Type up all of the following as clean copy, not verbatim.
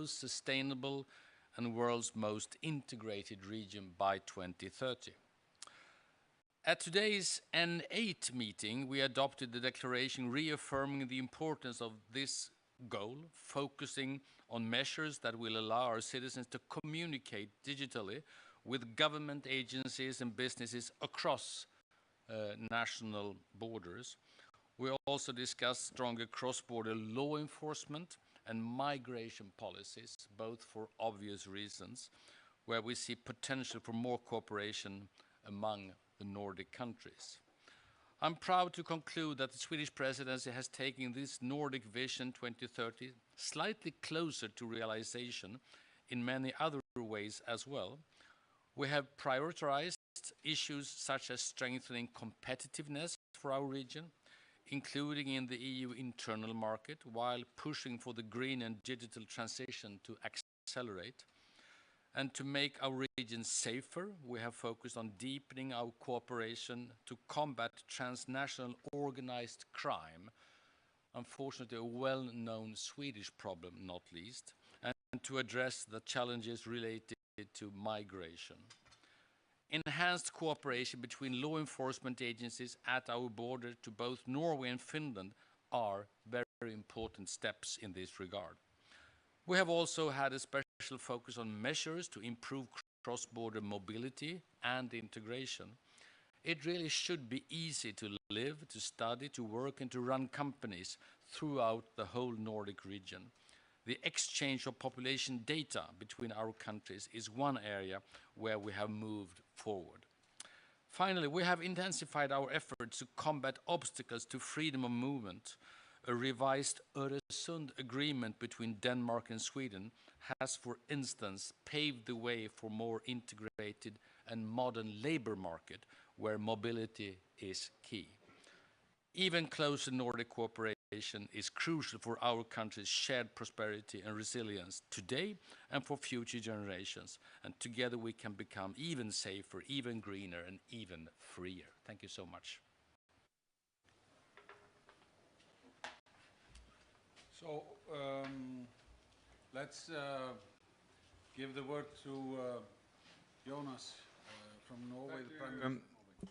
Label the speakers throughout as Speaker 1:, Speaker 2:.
Speaker 1: most sustainable and world's most integrated region by 2030. At today's N8 meeting, we adopted the declaration reaffirming the importance of this goal, focusing on measures that will allow our citizens to communicate digitally with government agencies and businesses across national borders. We also discussed stronger cross-border law enforcement and migration policies, both for obvious reasons, where we see potential for more cooperation among the Nordic countries. I'm proud to conclude that the Swedish presidency has taken this Nordic Vision 2030 slightly closer to realization in many other ways as well. We have prioritized issues such as strengthening competitiveness for our region, including in the EU internal market, while pushing for the green and digital transition to accelerate. And to make our region safer, we have focused on deepening our cooperation to combat transnational organized crime, unfortunately a well-known Swedish problem, not least, and to address the challenges related to migration. Enhanced cooperation between law enforcement agencies at our border to both Norway and Finland are very important steps in this regard. We have also had a special focus on measures to improve cross-border mobility and integration. It really should be easy to live, to study, to work, and to run companies throughout the whole Nordic region. The exchange of population data between our countries is one area where we have moved forward. Finally, we have intensified our efforts to combat obstacles to freedom of movement. A revised Öresund agreement between Denmark and Sweden has, for instance, paved the way for more integrated and modern labor market where mobility is key. Even closer Nordic cooperation is crucial for our country's shared prosperity and resilience today and for future generations. And together we can become even safer, even greener, and even freer. Thank you so much.
Speaker 2: So let's give the word to Jonas from Norway.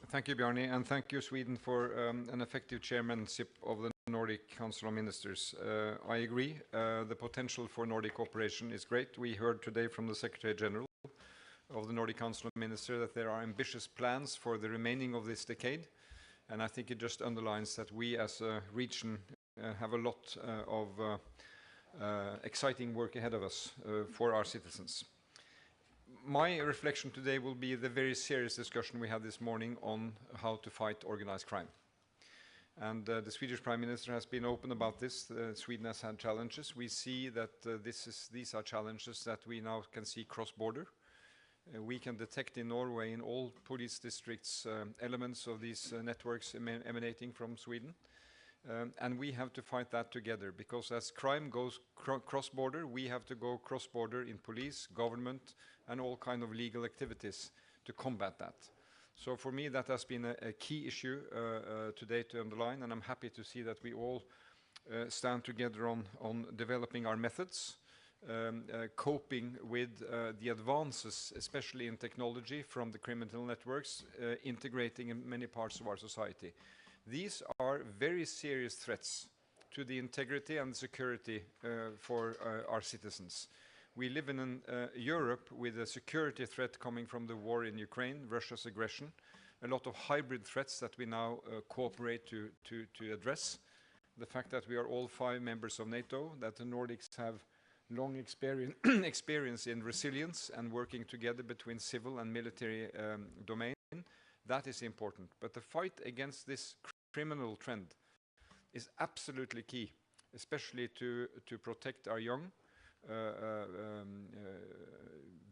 Speaker 3: Thank you, Bjarni, and thank you, Sweden, for an effective chairmanship of the Nordic Council of Ministers. I agree, the potential for Nordic cooperation is great. We heard today from the Secretary General of the Nordic Council of Ministers that there are ambitious plans for the remaining of this decade, and I think it just underlines that we as a region have a lot of exciting work ahead of us for our citizens. My reflection today will be the very serious discussion we had this morning on how to fight organized crime. And the Swedish Prime Minister has been open about this. Sweden has had challenges. We see that these are challenges that we now can see cross-border. We can detect in Norway, in all police districts, elements of these networks emanating from Sweden. And we have to fight that together, because as crime goes cross-border, we have to go cross-border in police, government, and all kind of legal activities to combat that. So for me, that has been a key issue today to underline, and I'm happy to see that we all stand together on developing our methods, coping with the advances, especially in technology from the criminal networks, integrating in many parts of our society. These are very serious threats to the integrity and security for our citizens. We live in Europe with a security threat coming from the war in Ukraine, Russia's aggression, a lot of hybrid threats that we now cooperate to address. The fact that we are all 5 members of NATO, that the Nordics have long experience in resilience and working together between civil and military domain, that is important. But the fight against this criminal trend is absolutely key, especially to protect our young,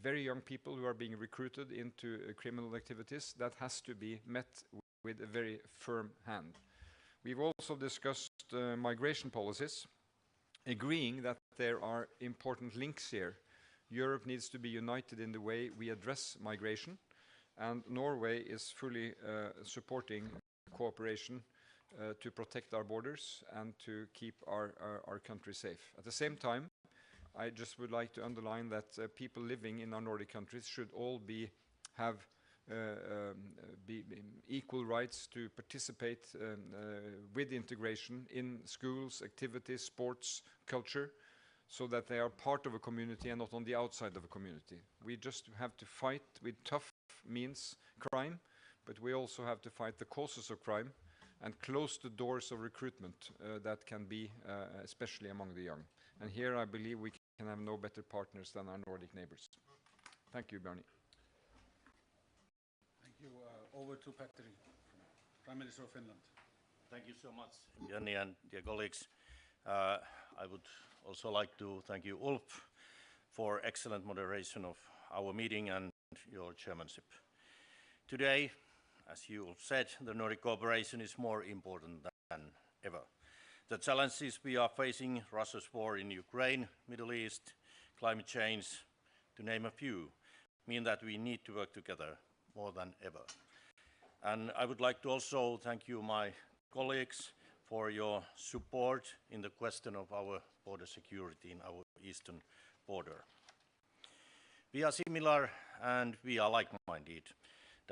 Speaker 3: very young people who are being recruited into criminal activities. That has to be met with a very firm hand. We've also discussed migration policies, agreeing that there are important links here. Europe needs to be united in the way we address migration, and Norway is fully supporting cooperation to protect our borders and to keep our country safe. At the same time, I just would like to underline that people living in our Nordic countries should all have equal rights to participate with integration in schools, activities, sports, culture, so that they are part of a community and not on the outside of a community. We just have to fight with tough means crime, but we also have to fight the causes of crime and close the doors of recruitment that can be, especially among the young. And here I believe we can have no better partners than our Nordic neighbors. Thank you, Bjarni.
Speaker 2: Thank you. Over to Petteri, Prime Minister of Finland.
Speaker 4: Thank you so much, Bjarni, and dear colleagues. I would also like to thank you, Ulf, for excellent moderation of our meeting and your chairmanship. Today, as you said, the Nordic cooperation is more important than ever. The challenges we are facing, Russia's war in Ukraine, Middle East, climate change, to name a few, mean that we need to work together more than ever. And I would like to also thank you, my colleagues, for your support in the question of our border security in our eastern border. We are similar and we are like-minded.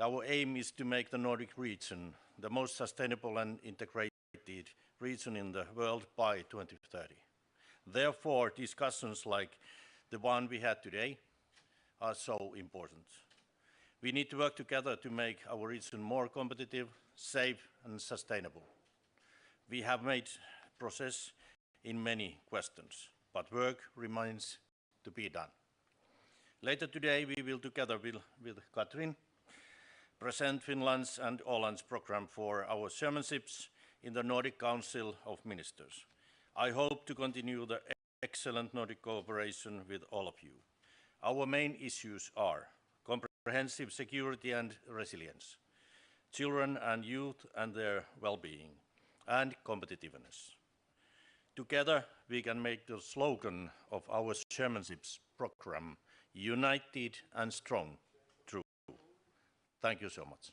Speaker 4: Our aim is to make the Nordic region the most sustainable and integrated region in the world by 2030. Therefore, discussions like the one we had today are so important. We need to work together to make our region more competitive, safe and sustainable. We have made progress in many questions, but work remains to be done. Later today, we will, together with Katrin, present Finland's and Åland's program for our chairmanships in the Nordic Council of Ministers. I hope to continue the excellent Nordic cooperation with all of you. Our main issues are comprehensive security and resilience, children and youth and their well-being, and competitiveness. Together, we can make the slogan of our chairmanship's program, United and Strong, true. Thank you so much.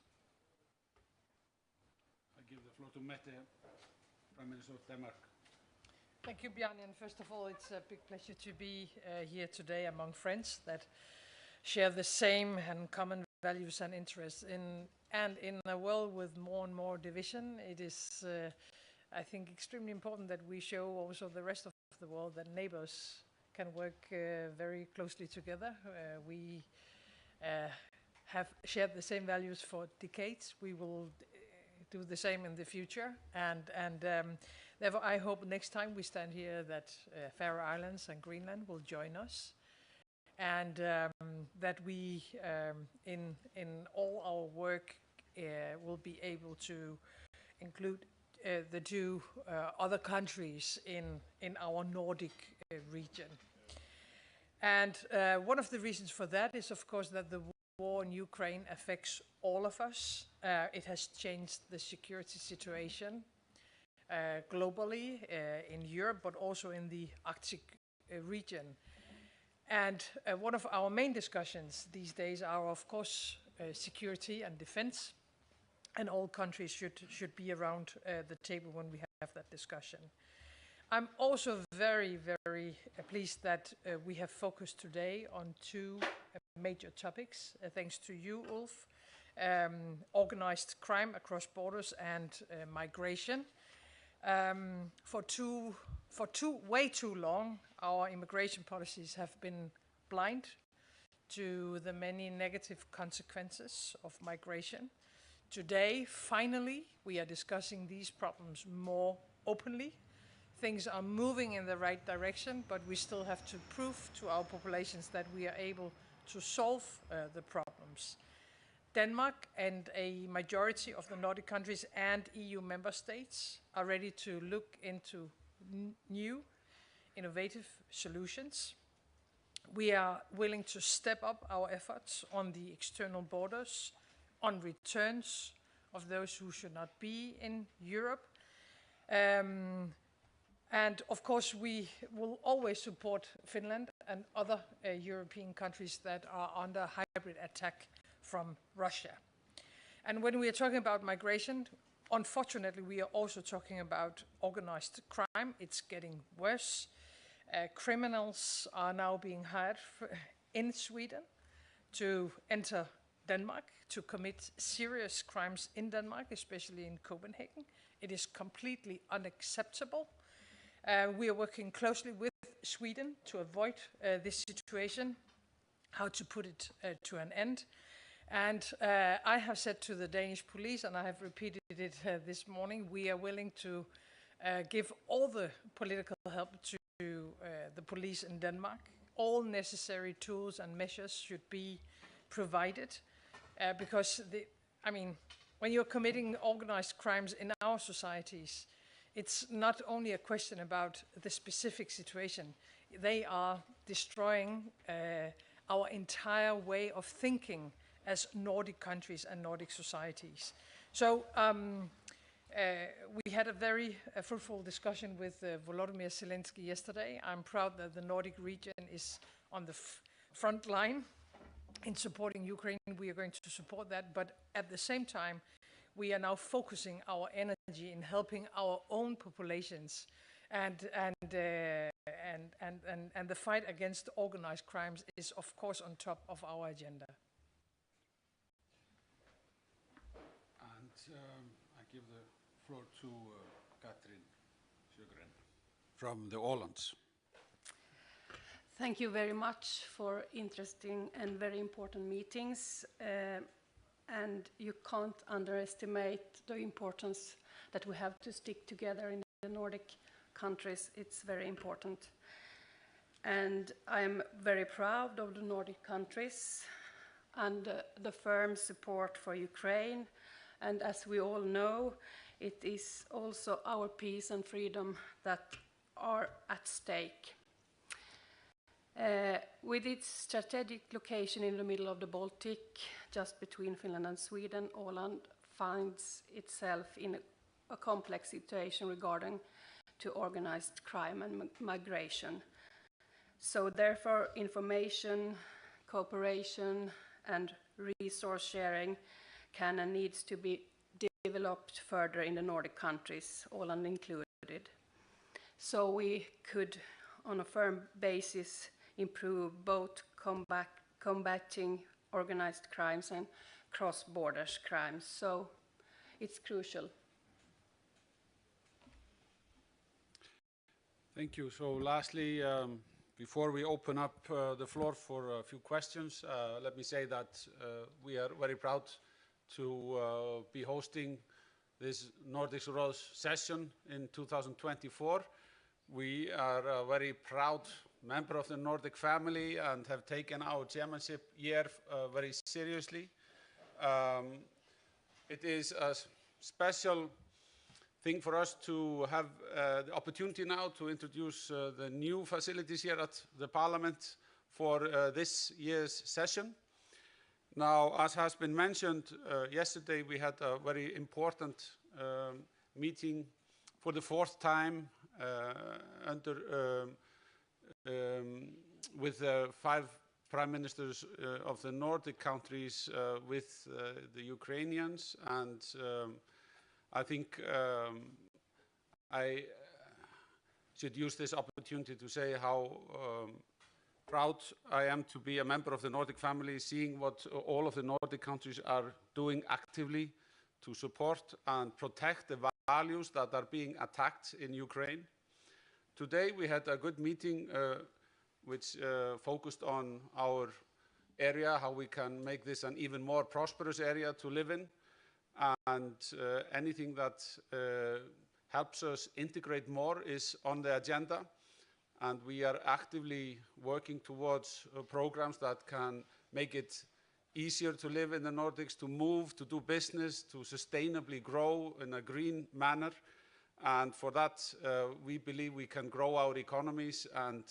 Speaker 2: I give the floor to Mette, Prime Minister of Denmark.
Speaker 5: Thank you, Bjarni. And first of all, it's a big pleasure to be here today among friends that share the same and common values and interests. And in a world with more and more division, it is, I think, extremely important that we show also the rest of the world that neighbors can work very closely together. We have shared the same values for decades. We will do the same in the future. And therefore, I hope next time we stand here that Faroe Islands and Greenland will join us. And that we, in all our work, will be able to include the two other countries in our Nordic region. And one of the reasons for that is, of course, that the war in Ukraine affects all of us. It has changed the security situation globally in Europe, but also in the Arctic region. And one of our main discussions these days are, of course, security and defense. And all countries should be around the table when we have that discussion. I'm also very, very pleased that we have focused today on two major topics, thanks to you, Ulf, organized crime across borders and migration. For way too long, our immigration policies have been blind to the many negative consequences of migration. Today, finally, we are discussing these problems more openly. Things are moving in the right direction, but we still have to prove to our populations that we are able to solve the problems. Denmark and a majority of the Nordic countries and EU member states are ready to look into new, innovative solutions. We are willing to step up our efforts on the external borders, on returns of those who should not be in Europe. And of course, we will always support Finland and other European countries that are under hybrid attack from Russia. And when we are talking about migration, unfortunately, we are also talking about organized crime. It's getting worse. Criminals are now being hired in Sweden to enter Denmark, to commit serious crimes in Denmark, especially in Copenhagen. It is completely unacceptable. We are working closely with Sweden to avoid this situation, how to put it to an end. And I have said to the Danish police, and I have repeated it this morning, we are willing to give all the political help to the police in Denmark. All necessary tools and measures should be provided because, when you're committing organized crimes in our societies, it's not only a question about the specific situation. They are destroying our entire way of thinking as Nordic countries and Nordic societies. So we had a very fruitful discussion with Volodymyr Zelensky yesterday. I'm proud that the Nordic region is on the front line in supporting Ukraine. We are going to support that, but at the same time, we are now focusing our energy in helping our own populations, and the fight against organized crimes is, of course, on top of our agenda.
Speaker 2: And I give the floor to Katrin Sjögren from the Ålands.
Speaker 6: Thank you very much for interesting and very important meetings. And you can't underestimate the importance that we have to stick together in the Nordic countries. It's very important. And I'm very proud of the Nordic countries and the firm support for Ukraine. And as we all know, it is also our peace and freedom that are at stake. With its strategic location in the middle of the Baltic, just between Finland and Sweden, Åland finds itself in a complex situation regarding to organized crime and migration. So therefore, information, cooperation, and resource sharing can and needs to be developed further in the Nordic countries, Åland included. So we could, on a firm basis, improve both combating organized crimes and cross-border crimes. So it's crucial.
Speaker 2: Thank you. So lastly, before we open up the floor for a few questions, let me say that we are very proud to be hosting this Nordic Råd session in 2024. We are a very proud member of the Nordic family and have taken our chairmanship year very seriously. It is a special thing for us to have the opportunity now to introduce the new facilities here at the Parliament for this year's session. Now, as has been mentioned, yesterday we had a very important meeting for the fourth time with the 5 prime ministers of the Nordic countries with the Ukrainians, and I think I should use this opportunity to say how proud I am to be a member of the Nordic family, seeing what all of the Nordic countries are doing actively to support and protect the values that are being attacked in Ukraine. Today we had a good meeting which focused on our area, how we can make this an even more prosperous area to live in, and anything that helps us integrate more is on the agenda. And we are actively working towards programs that can make it easier to live in the Nordics, to move, to do business, to sustainably grow in a green manner. And for that, we believe we can grow our economies and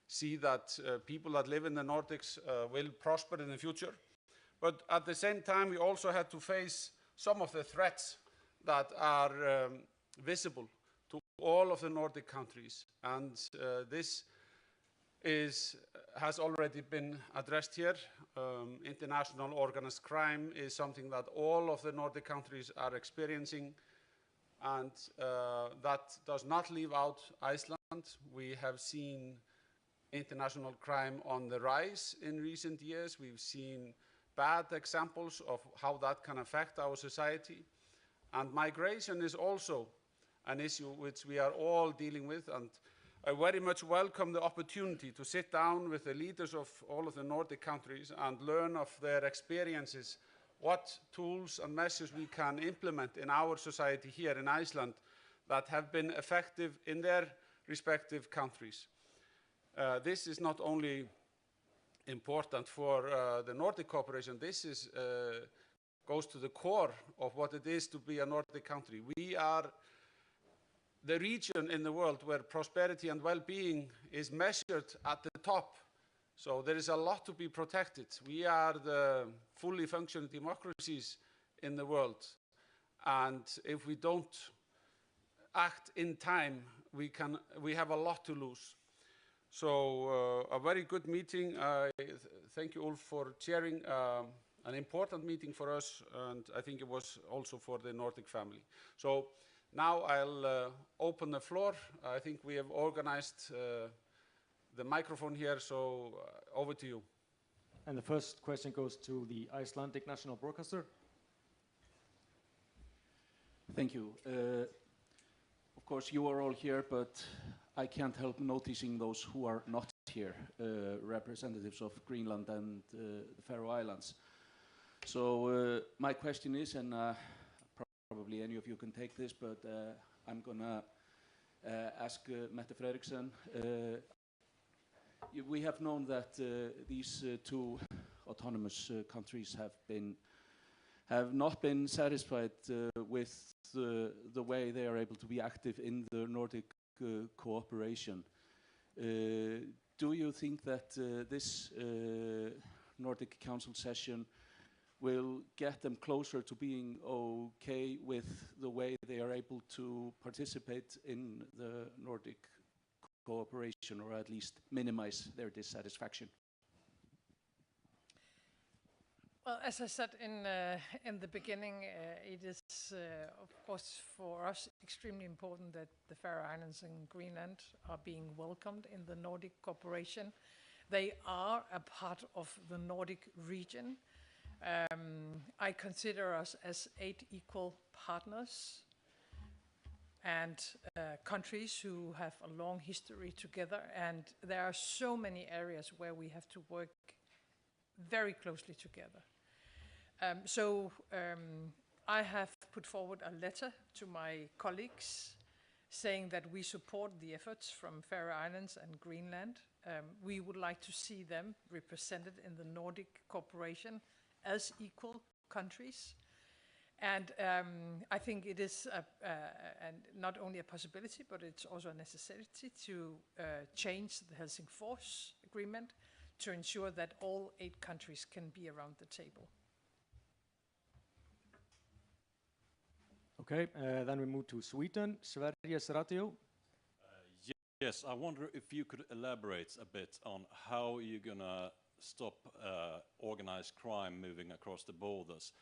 Speaker 2: see that people that live in the Nordics will prosper in the future. But at the same time, we also had to face some of the threats that are visible to all of the Nordic countries. And this has already been addressed here. International organized crime is something that all of the Nordic countries are experiencing, and that does not leave out Iceland. We have seen international crime on the rise in recent years. We've seen bad examples of how that can affect our society. And migration is also an issue which we are all dealing with. And I very much welcome the opportunity to sit down with the leaders of all of the Nordic countries and learn of their experiences, what tools and measures we can implement in our society here in Iceland that have been effective in their respective countries. This is not only important for the Nordic cooperation, this is, goes to the core of what it is to be a Nordic country. We are the region in the world where prosperity and well-being is measured at the top. So there is a lot to be protected. We are the fully functioning democracies in the world. And if we don't act in time, we have a lot to lose. So a very good meeting. I thank you all for chairing an important meeting for us, and I think it was also for the Nordic family. So now I'll open the floor. I think we have organized the microphone here, so over to you.
Speaker 7: And the first question goes to the Icelandic National Broadcaster.
Speaker 8: Thank you. Of course, you are all here, but I can't help noticing those who are not here, representatives of Greenland and the Faroe Islands. So my question is, and probably any of you can take this, but I'm going to ask Mette Frederiksen. We have known that these two autonomous countries have not been satisfied with the way they are able to be active in the Nordic cooperation. Do you think that this Nordic Council session will get them closer to being okay with the way they are able to participate in the Nordic cooperation, or at least minimize their dissatisfaction?
Speaker 5: Well, as I said in the beginning, it is, of course, for us extremely important that the Faroe Islands and Greenland are being welcomed in the Nordic cooperation. They are a part of the Nordic region. I consider us as 8 equal partners and countries who have a long history together, and there are so many areas where we have to work very closely together. I have put forward a letter to my colleagues saying that we support the efforts from Faroe Islands and Greenland. We would like to see them represented in the Nordic cooperation as equal countries. And I think it is and not only a possibility, but it's also a necessity to change the Helsingfors Agreement to ensure that all 8 countries can be around the table.
Speaker 7: Okay, then we move to Sweden. Sveriges Radio.
Speaker 9: Yes, I wonder if you could elaborate a bit on how you're going to stop organized crime moving across the borders.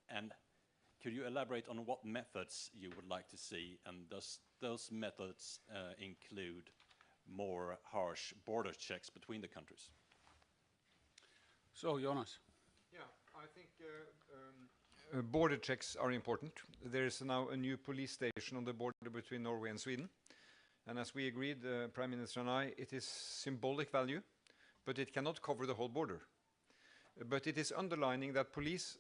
Speaker 9: And could you elaborate on what methods you would like to see, and does those methods include more harsh border checks between the countries?
Speaker 2: So, Jonas.
Speaker 3: Yeah, I think border checks are important. There is now a new police station on the border between Norway and Sweden. And as we agreed, Prime Minister and I, it is symbolic value, but it cannot cover the whole border. But it is underlining that police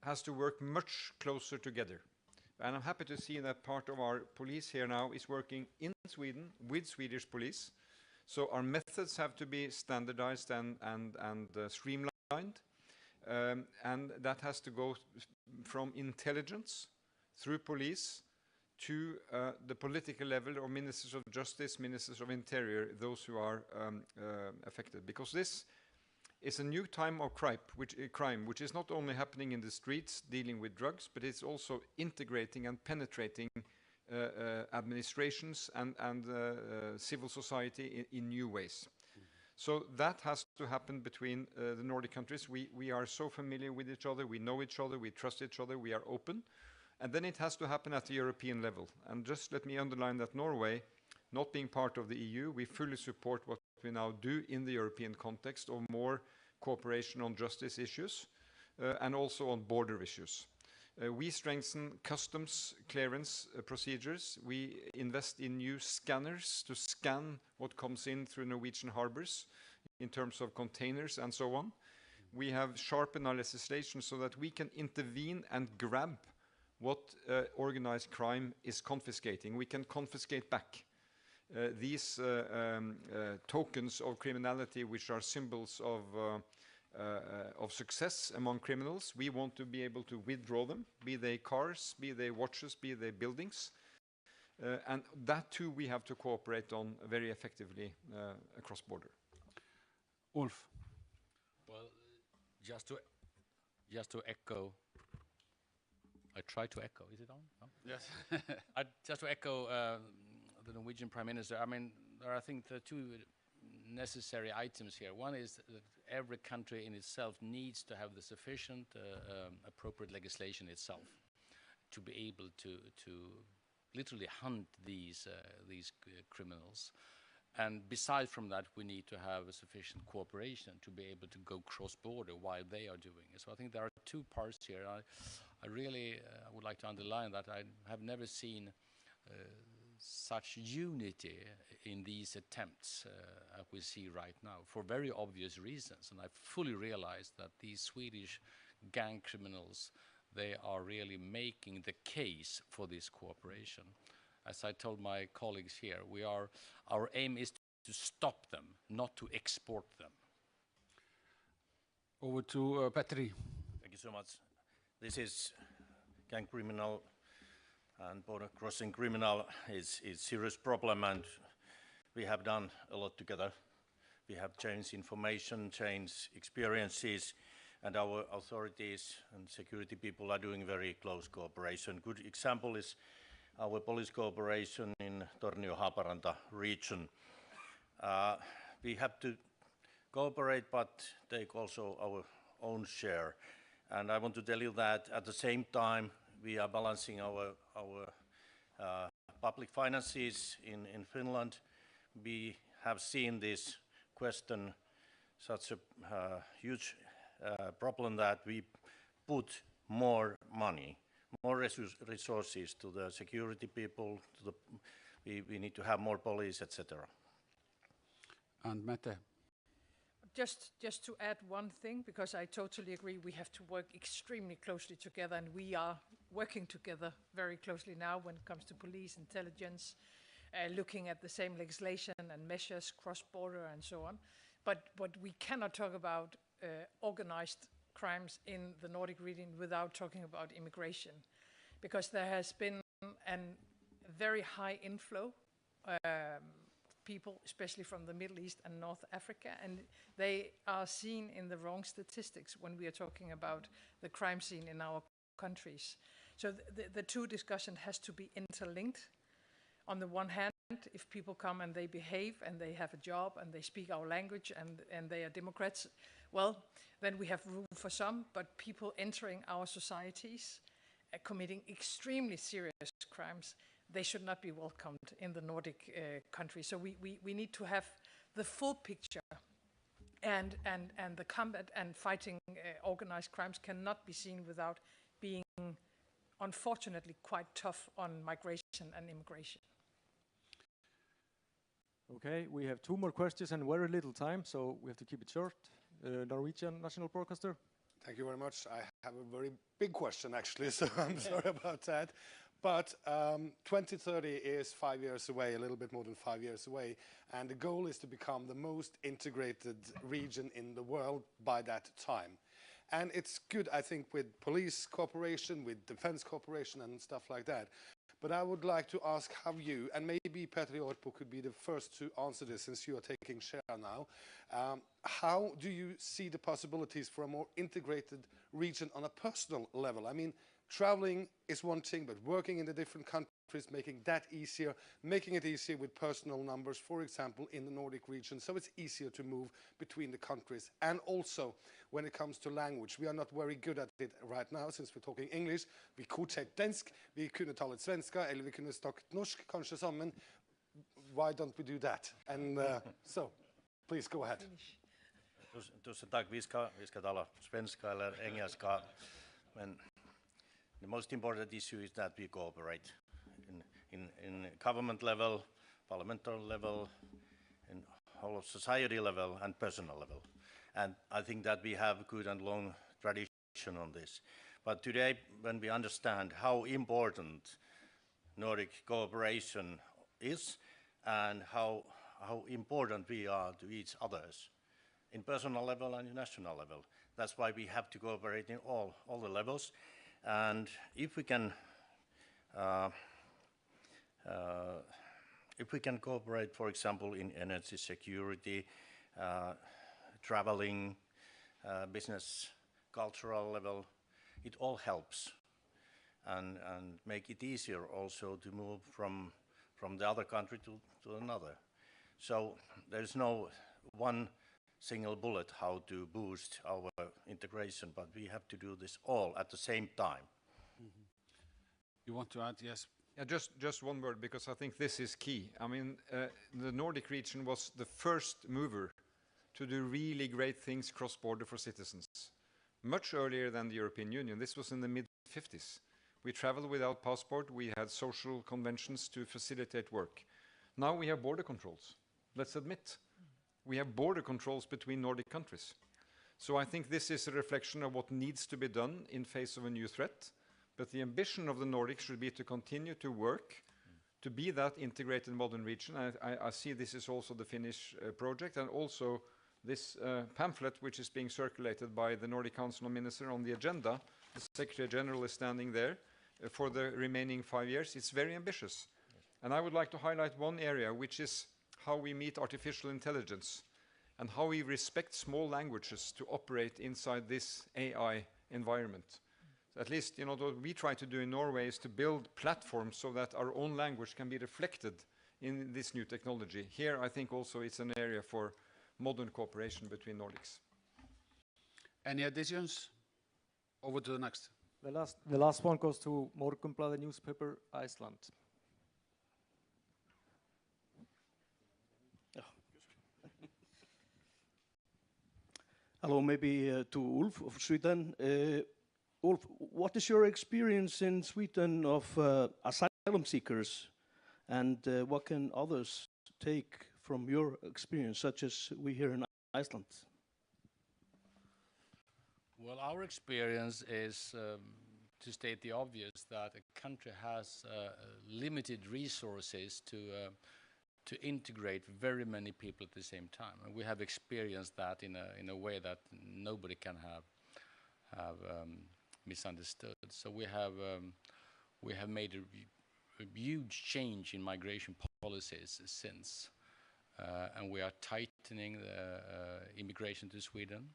Speaker 3: has to work much closer together. And I'm happy to see that part of our police here now is working in Sweden with Swedish police. So our methods have to be standardized and streamlined. And that has to go from intelligence through police to the political level, or ministers of justice, ministers of interior, those who are affected. Because this is a new time of crime, which is not only happening in the streets dealing with drugs, but it's also integrating and penetrating administrations and civil society in new ways. So that has to happen between the Nordic countries. We are so familiar with each other, we know each other, we trust each other, we are open. And then it has to happen at the European level. And just let me underline that Norway Not being part of the EU, we fully support what we now do in the European context of more cooperation on justice issues and also on border issues. We strengthen customs clearance procedures. We invest in new scanners to scan what comes in through Norwegian harbors in terms of containers and so on. We have sharpened our legislation so that we can intervene and grab what organized crime is confiscating. We can confiscate back these tokens of criminality, which are symbols of success among criminals. We want to be able to withdraw them, be they cars, be they watches, be they buildings. And that too we have to cooperate on very effectively across border.
Speaker 2: Ulf.
Speaker 1: Well, just to echo, I try to echo. Is it on? No?
Speaker 2: Yes.
Speaker 1: Just to echo the Norwegian Prime Minister. I mean, there are, I think, the two necessary items here. One is that every country in itself needs to have the sufficient appropriate legislation itself to be able to literally hunt these criminals. And beside from that, we need to have a sufficient cooperation to be able to go cross-border while they are doing it. So I think there are two parts here. I really would like to underline that I have never seen such unity in these attempts we see right now for very obvious reasons. And I fully realize that these Swedish gang criminals, they are really making the case for this cooperation. As I told my colleagues here, our aim is to stop them, not to export them.
Speaker 2: Over to Petri.
Speaker 4: Thank you so much. This is gang criminal and border crossing criminal is serious problem, and we have done a lot together. We have changed information, changed experiences, and our authorities and security people are doing very close cooperation. Good example is our police cooperation in Tornio-Haaparanta region. We have to cooperate, but take also our own share. And I want to tell you that at the same time, we are balancing our public finances in Finland. We have seen this question such a huge problem that we put more money, more resources to the security people, we need to have more police, etc.
Speaker 2: And Mette.
Speaker 5: Just to add one thing, because I totally agree, we have to work extremely closely together, and we are working together very closely now when it comes to police, intelligence, looking at the same legislation and measures, cross-border and so on. But we cannot talk about organized crimes in the Nordic region without talking about immigration, because there has been a very high inflow people, especially from the Middle East and North Africa, and they are seen in the wrong statistics when we are talking about the crime scene in our countries. So the two discussions has to be interlinked. On the one hand, if people come and they behave and they have a job and they speak our language and they are Democrats, well, then we have room for some, but people entering our societies, committing extremely serious crimes, they should not be welcomed in the Nordic countries. So we need to have the full picture, and the combat and fighting organized crimes cannot be seen without being, unfortunately, quite tough on migration and immigration.
Speaker 7: Okay, we have two more questions and very little time, so we have to keep it short. Norwegian National Broadcaster.
Speaker 10: Thank you very much. I have a very big question, actually, so I'm sorry about that. But 2030 is 5 years away, a little bit more than 5 years away, and the goal is to become the most integrated region in the world by that time. And it's good, I think, with police cooperation, with defense cooperation and stuff like that. But I would like to ask how you, and maybe Petri Orpo could be the first to answer this since you are taking share now, how do you see the possibilities for a more integrated region on a personal level? I mean, traveling is one thing, but working in the different countries, making that easier, making it easier with personal numbers, for example, in the Nordic region, so it's easier to move between the countries. And also, when it comes to language, we are not very good at it right now, since we're talking English. Vi kunne talt dansk, vi kunne tale svenska, eller vi kunne snakke norsk kanskje sammen. why don't we do that? And so, please go ahead.
Speaker 4: Tusen tack. Vi ska tala svenska eller engelska. Men the most important issue is that we cooperate in government level, parliamentary level, in whole of society level and personal level. And I think that we have good and long tradition on this. But today, when we understand how important Nordic cooperation is and how important we are to each others in personal level and national level, that's why we have to cooperate in all the levels. And if we can cooperate, for example, in energy security, traveling, business, cultural level, it all helps and make it easier also to move from the other country to another. So there's no one single bullet how to boost our integration, but we have to do this all at the same time.
Speaker 2: Mm-hmm. You want to add? Yes.
Speaker 3: Yeah, just one word, because I think this is key. I mean, the Nordic region was the first mover to do really great things cross-border for citizens, much earlier than the European Union. This was in the mid-50s. We traveled without passport. We had social conventions to facilitate work. Now we have border controls. Let's admit, we have border controls between Nordic countries. So I think this is a reflection of what needs to be done in face of a new threat. But the ambition of the Nordics should be to continue to work to be that integrated modern region. I see this is also the Finnish project, and also this pamphlet which is being circulated by the Nordic Council Minister on the agenda. The Secretary General is standing there for the remaining 5 years. It's very ambitious. And I would like to highlight one area, which is how we meet artificial intelligence and how we respect small languages to operate inside this AI environment. At least, you know, what we try to do in Norway is to build platforms so that our own language can be reflected in this new technology. Here, I think also it's an area for modern cooperation between Nordics.
Speaker 2: Any additions? Over to the next.
Speaker 7: The last one goes to Morgunblaðið newspaper, Iceland.
Speaker 11: Hello, maybe to Ulf of Sweden. Ulf, what is your experience in Sweden of asylum seekers, and what can others take from your experience, such as we here in Iceland?
Speaker 1: Well, our experience is, to state the obvious, that a country has limited resources to integrate very many people at the same time, and we have experienced that in a way that nobody can have misunderstood. So we have made a huge change in migration policies since, and we are tightening the immigration to Sweden.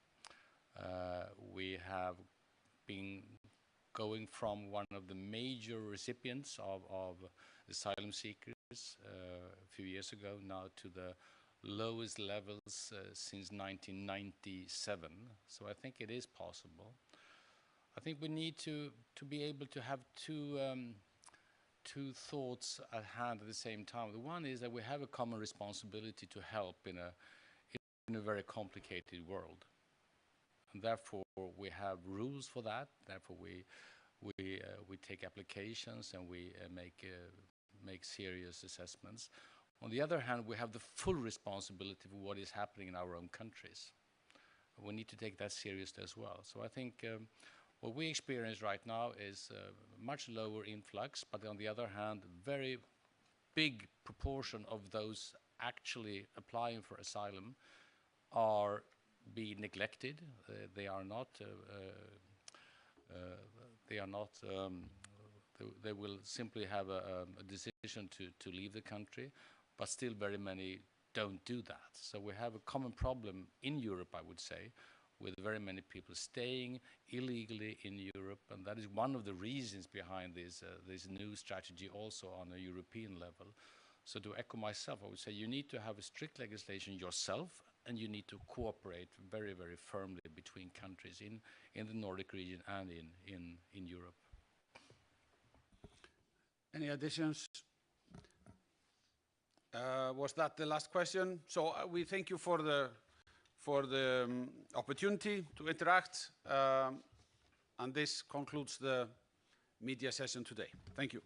Speaker 1: We have been going from one of the major recipients of asylum seekers a few years ago now to the lowest levels since 1997. So I think it is possible. I think we need to be able to have two thoughts at hand at the same time. The one is that we have a common responsibility to help in a very complicated world. And therefore, we have rules for that. Therefore, we take applications and we make serious assessments. On the other hand, we have the full responsibility for what is happening in our own countries. We need to take that seriously as well. So I think what we experience right now is much lower influx, but on the other hand, very big proportion of those actually applying for asylum are being neglected. They will simply have a decision to leave the country, but still very many don't do that. So we have a common problem in Europe, I would say, with very many people staying illegally in Europe, and that is one of the reasons behind this new strategy also on a European level. So to echo myself, I would say you need to have a strict legislation yourself, and you need to cooperate very, very firmly between countries in the Nordic region and in Europe.
Speaker 2: Any additions? Was that the last question? So we thank you for the opportunity to interact, and this concludes the media session today. Thank you.